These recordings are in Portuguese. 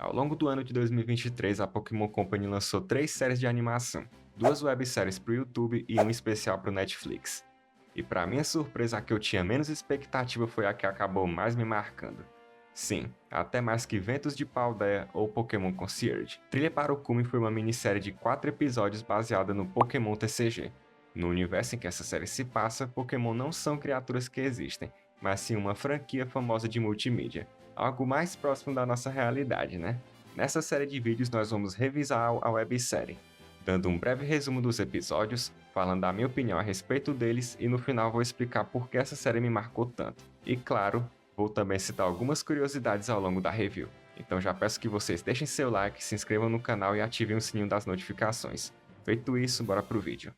Ao longo do ano de 2023, a Pokémon Company lançou 3 séries de animação, 2 webséries para o YouTube e um especial para o Netflix. E para minha surpresa, a que eu tinha menos expectativa foi a que acabou mais me marcando. Sim, até mais que Ventos de Paldea ou Pokémon Concierge. Trilha para o Cume foi uma minissérie de 4 episódios baseada no Pokémon TCG. No universo em que essa série se passa, Pokémon não são criaturas que existem, mas sim uma franquia famosa de multimídia. Algo mais próximo da nossa realidade, né? Nessa série de vídeos nós vamos revisar a websérie, dando um breve resumo dos episódios, falando da minha opinião a respeito deles e no final vou explicar por que essa série me marcou tanto. E claro, vou também citar algumas curiosidades ao longo da review. Então já peço que vocês deixem seu like, se inscrevam no canal e ativem o sininho das notificações. Feito isso, bora pro vídeo.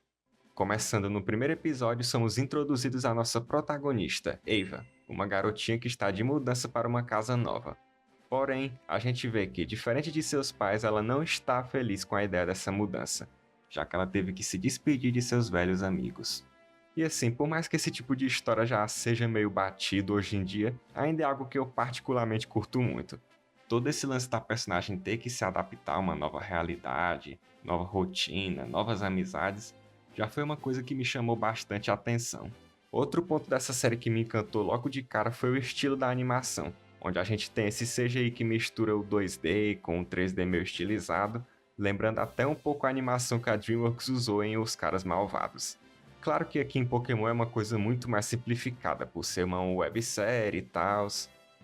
Começando no primeiro episódio, somos introduzidos à nossa protagonista, Ava, uma garotinha que está de mudança para uma casa nova. Porém, a gente vê que, diferente de seus pais, ela não está feliz com a ideia dessa mudança, já que ela teve que se despedir de seus velhos amigos. E assim, por mais que esse tipo de história já seja meio batido hoje em dia, ainda é algo que eu particularmente curto muito. Todo esse lance da personagem ter que se adaptar a uma nova realidade, nova rotina, novas amizades, já foi uma coisa que me chamou bastante a atenção. Outro ponto dessa série que me encantou logo de cara foi o estilo da animação, onde a gente tem esse CGI que mistura o 2D com o 3D meio estilizado, lembrando até um pouco a animação que a DreamWorks usou em Os Caras Malvados. Claro que aqui em Pokémon é uma coisa muito mais simplificada, por ser uma websérie e tal,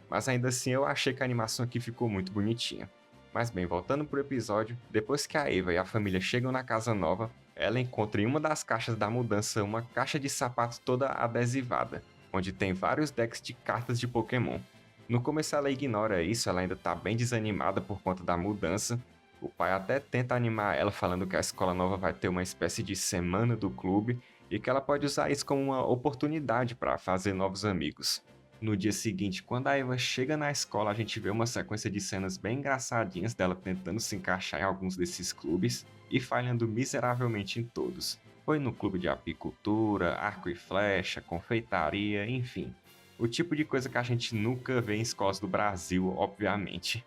mas ainda assim eu achei que a animação aqui ficou muito bonitinha. Mas bem, voltando pro episódio, depois que a Eva e a família chegam na casa nova, ela encontra em uma das caixas da mudança uma caixa de sapatos toda adesivada, onde tem vários decks de cartas de Pokémon. No começo ela ignora isso, ela ainda tá bem desanimada por conta da mudança. O pai até tenta animar ela falando que a escola nova vai ter uma espécie de semana do clube e que ela pode usar isso como uma oportunidade para fazer novos amigos. No dia seguinte, quando a Eva chega na escola, a gente vê uma sequência de cenas bem engraçadinhas dela tentando se encaixar em alguns desses clubes e falhando miseravelmente em todos. Foi no clube de apicultura, arco e flecha, confeitaria, enfim. O tipo de coisa que a gente nunca vê em escolas do Brasil, obviamente.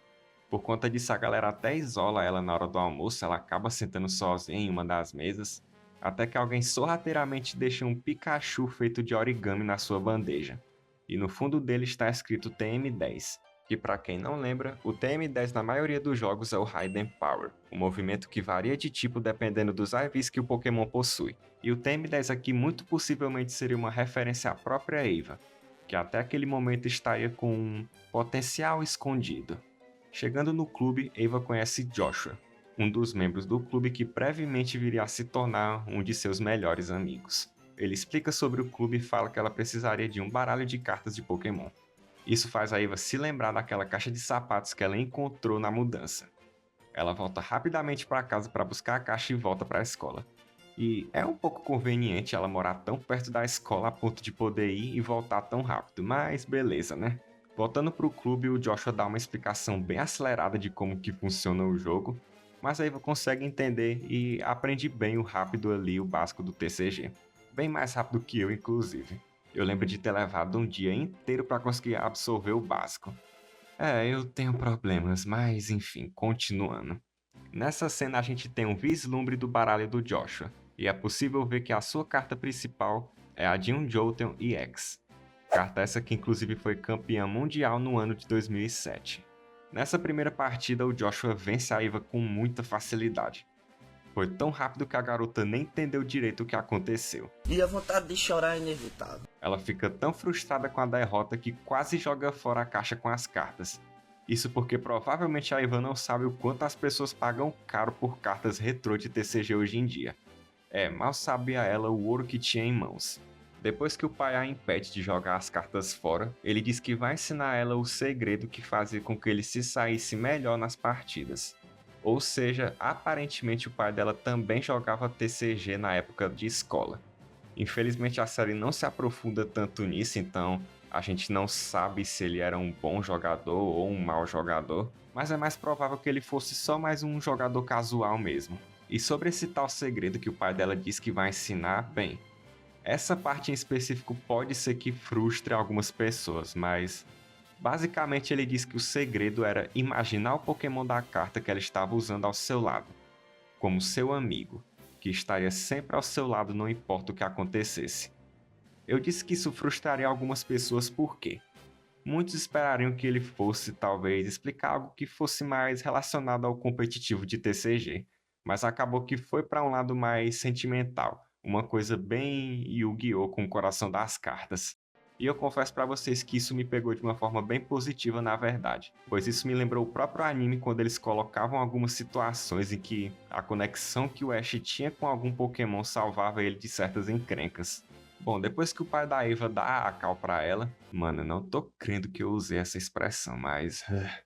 Por conta disso, a galera até isola ela na hora do almoço, ela acaba sentando sozinha em uma das mesas, até que alguém sorrateiramente deixa um Pikachu feito de origami na sua bandeja. E no fundo dele está escrito TM10, que para quem não lembra, o TM10 na maioria dos jogos é o Hidden Power, um movimento que varia de tipo dependendo dos IVs que o Pokémon possui. E o TM10 aqui muito possivelmente seria uma referência à própria Eva, que até aquele momento estaria com um potencial escondido. Chegando no clube, Ava conhece Joshua, um dos membros do clube que brevemente viria a se tornar um de seus melhores amigos. Ele explica sobre o clube e fala que ela precisaria de um baralho de cartas de Pokémon. Isso faz a Ava se lembrar daquela caixa de sapatos que ela encontrou na mudança. Ela volta rapidamente para casa para buscar a caixa e volta para a escola. E é um pouco conveniente ela morar tão perto da escola a ponto de poder ir e voltar tão rápido, mas beleza, né? Voltando pro clube, o Joshua dá uma explicação bem acelerada de como que funciona o jogo, mas a Eva consegue entender e aprende bem o rápido ali, o básico do TCG. Bem mais rápido que eu, inclusive. Eu lembro de ter levado um dia inteiro para conseguir absorver o básico. Eu tenho problemas, mas enfim, continuando. Nessa cena a gente tem um vislumbre do baralho do Joshua, e é possível ver que a sua carta principal é a de um Jolteon EX. Carta essa que inclusive foi campeã mundial no ano de 2007. Nessa primeira partida o Joshua vence a Eva com muita facilidade. Foi tão rápido que a garota nem entendeu direito o que aconteceu. E a vontade de chorar é inevitável. Ela fica tão frustrada com a derrota que quase joga fora a caixa com as cartas. Isso porque provavelmente a Eva não sabe o quanto as pessoas pagam caro por cartas retrô de TCG hoje em dia. Mal sabia ela o ouro que tinha em mãos. Depois que o pai a impede de jogar as cartas fora, ele diz que vai ensinar ela o segredo que fazia com que ele se saísse melhor nas partidas. Ou seja, aparentemente o pai dela também jogava TCG na época de escola. Infelizmente a série não se aprofunda tanto nisso, então a gente não sabe se ele era um bom jogador ou um mau jogador, mas é mais provável que ele fosse só mais um jogador casual mesmo. E sobre esse tal segredo que o pai dela diz que vai ensinar, bem, essa parte em específico pode ser que frustre algumas pessoas, mas Basicamente, ele diz que o segredo era imaginar o Pokémon da carta que ela estava usando ao seu lado, como seu amigo, que estaria sempre ao seu lado não importa o que acontecesse. Eu disse que isso frustraria algumas pessoas porque muitos esperariam que ele fosse, talvez, explicar algo que fosse mais relacionado ao competitivo de TCG, mas acabou que foi para um lado mais sentimental, uma coisa bem Yu-Gi-Oh! Com o coração das cartas. E eu confesso para vocês que isso me pegou de uma forma bem positiva na verdade, pois isso me lembrou o próprio anime quando eles colocavam algumas situações em que a conexão que o Ash tinha com algum Pokémon salvava ele de certas encrencas. Bom, depois que o pai da Eva dá a cal pra ela, mano, eu não tô crendo que eu usei essa expressão, mas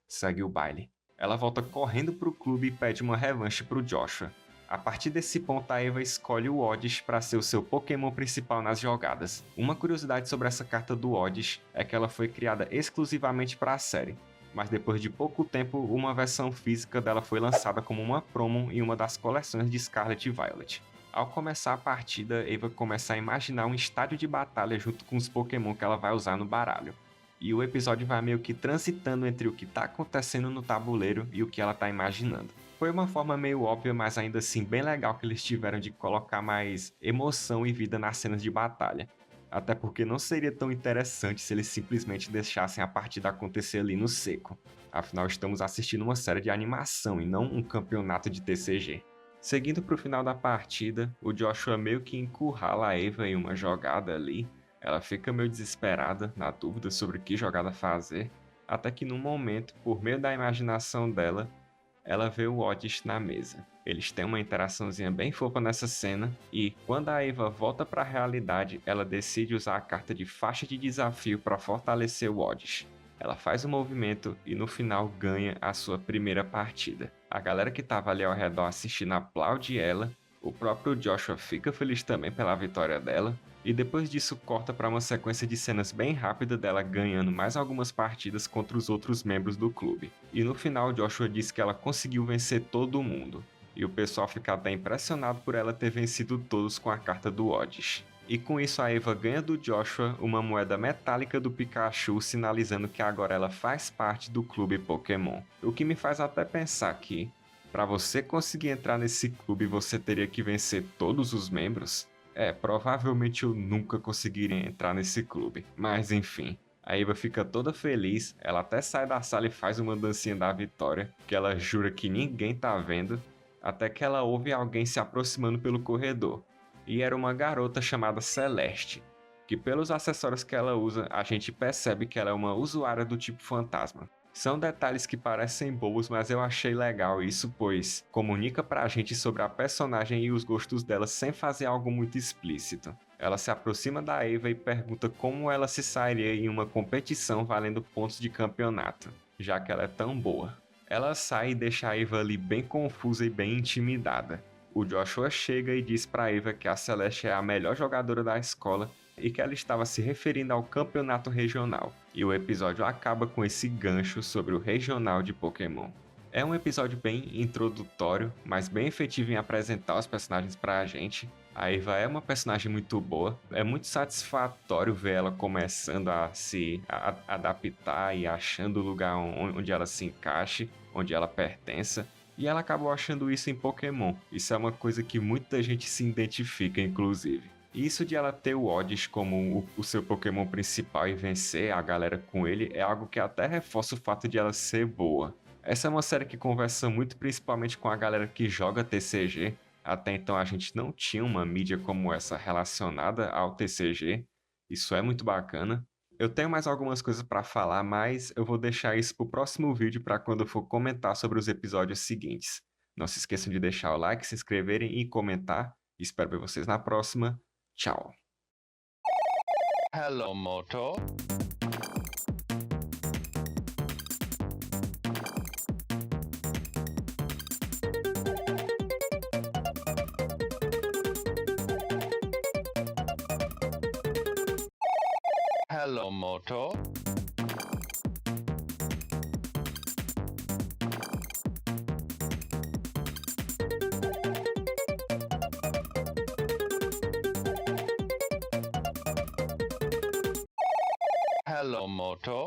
segue o baile. Ela volta correndo pro clube e pede uma revanche pro Joshua. A partir desse ponto, a Eva escolhe o Oddish para ser o seu Pokémon principal nas jogadas. Uma curiosidade sobre essa carta do Oddish é que ela foi criada exclusivamente para a série, mas depois de pouco tempo, uma versão física dela foi lançada como uma promo em uma das coleções de Scarlet e Violet. Ao começar a partida, Eva começa a imaginar um estádio de batalha junto com os Pokémon que ela vai usar no baralho. E o episódio vai meio que transitando entre o que está acontecendo no tabuleiro e o que ela está imaginando. Foi uma forma meio óbvia, mas ainda assim bem legal que eles tiveram de colocar mais emoção e vida nas cenas de batalha. Até porque não seria tão interessante se eles simplesmente deixassem a partida acontecer ali no seco. Afinal, estamos assistindo uma série de animação e não um campeonato de TCG. Seguindo para o final da partida, o Joshua meio que encurrala a Eva em uma jogada ali. Ela fica meio desesperada, na dúvida sobre que jogada fazer, até que num momento, por meio da imaginação dela, ela vê o Oddish na mesa. Eles têm uma interaçãozinha bem fofa nessa cena, e quando a Eva volta para a realidade, ela decide usar a carta de faixa de desafio para fortalecer o Oddish. Ela faz o movimento e no final ganha a sua primeira partida. A galera que estava ali ao redor assistindo aplaude ela, o próprio Joshua fica feliz também pela vitória dela, e depois disso corta para uma sequência de cenas bem rápida dela ganhando mais algumas partidas contra os outros membros do clube. E no final Joshua diz que ela conseguiu vencer todo mundo, e o pessoal fica até impressionado por ela ter vencido todos com a carta do Oddish. E com isso a Eva ganha do Joshua uma moeda metálica do Pikachu, sinalizando que agora ela faz parte do clube Pokémon. O que me faz até pensar que, para você conseguir entrar nesse clube, você teria que vencer todos os membros? Provavelmente eu nunca conseguiria entrar nesse clube. Mas enfim, a Eva fica toda feliz, ela até sai da sala e faz uma dancinha da vitória, que ela jura que ninguém tá vendo, até que ela ouve alguém se aproximando pelo corredor. E era uma garota chamada Celeste, que pelos acessórios que ela usa, a gente percebe que ela é uma usuária do tipo fantasma. São detalhes que parecem bobos, mas eu achei legal isso, pois comunica pra gente sobre a personagem e os gostos dela sem fazer algo muito explícito. Ela se aproxima da Eva e pergunta como ela se sairia em uma competição valendo pontos de campeonato, já que ela é tão boa. Ela sai e deixa a Eva ali bem confusa e bem intimidada. O Joshua chega e diz pra Eva que a Celeste é a melhor jogadora da escola e que ela estava se referindo ao campeonato regional. E o episódio acaba com esse gancho sobre o regional de Pokémon. É um episódio bem introdutório, mas bem efetivo em apresentar os personagens pra gente. A Eva é uma personagem muito boa, é muito satisfatório ver ela começando a se adaptar e achando o lugar onde ela se encaixe, onde ela pertença. E ela acabou achando isso em Pokémon. Isso é uma coisa que muita gente se identifica, inclusive. E isso de ela ter o Oddish como o seu Pokémon principal e vencer a galera com ele é algo que até reforça o fato de ela ser boa. Essa é uma série que conversa muito principalmente com a galera que joga TCG. Até então a gente não tinha uma mídia como essa relacionada ao TCG. Isso é muito bacana. Eu tenho mais algumas coisas para falar, mas eu vou deixar isso para o próximo vídeo para quando eu for comentar sobre os episódios seguintes. Não se esqueçam de deixar o like, se inscreverem e comentar. Espero ver vocês na próxima. Tchau. Hello, Moto. Hello, Moto. Hello, Moto.